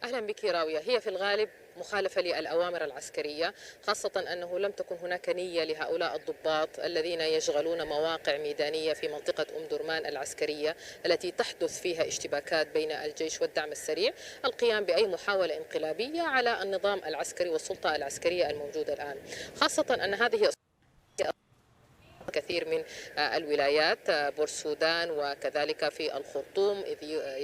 أهلا بك راوية. هي في الغالب مخالفة للأوامر العسكرية، خاصة أنه لم تكن هناك نية لهؤلاء الضباط الذين يشغلون مواقع ميدانية في منطقة أم درمان العسكرية التي تحدث فيها اشتباكات بين الجيش والدعم السريع القيام بأي محاولة انقلابية على النظام العسكري والسلطة العسكرية الموجودة الآن، خاصة أن هذه كثير من الولايات بورسودان وكذلك في الخرطوم، إذ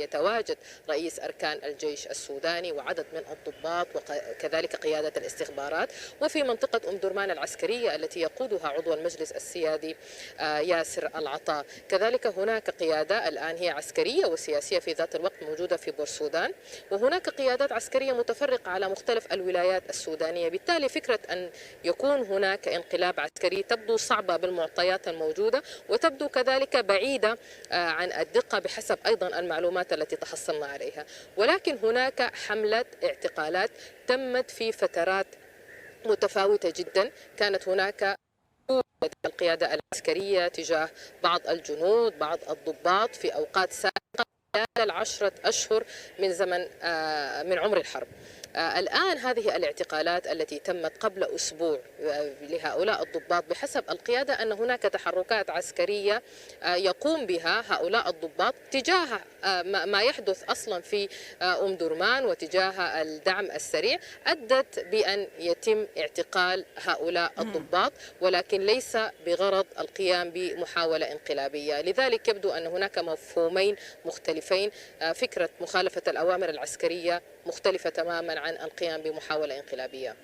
يتواجد رئيس أركان الجيش السوداني وعدد من الضباط وكذلك قيادة الاستخبارات، وفي منطقة أم درمان العسكرية التي يقودها عضو المجلس السيادي ياسر العطاء. كذلك هناك قيادة الآن هي عسكرية وسياسية في ذات الوقت موجودة في بورسودان، وهناك قيادات عسكرية متفرقة على مختلف الولايات السودانية. بالتالي فكرة أن يكون هناك انقلاب عسكري تبدو صعبة بالمعطيات الموجودة، وتبدو كذلك بعيدة عن الدقة بحسب أيضا المعلومات التي تحصلنا عليها. ولكن هناك حملة اعتقالات تمت في فترات متفاوتة جدا، كانت هناك القيادة العسكرية تجاه بعض الجنود بعض الضباط في أوقات سابقة خلال 10 أشهر من زمن من عمر الحرب. الآن هذه الاعتقالات التي تمت قبل أسبوع لهؤلاء الضباط بحسب القيادة أن هناك تحركات عسكرية يقوم بها هؤلاء الضباط تجاه ما يحدث أصلا في أم درمان وتجاه الدعم السريع، أدت بأن يتم اعتقال هؤلاء الضباط، ولكن ليس بغرض القيام بمحاولة انقلابية. لذلك يبدو أن هناك مفهومين مختلفين. فكرة مخالفة الأوامر العسكرية مختلفة تماما عن القيام بمحاولة انقلابية.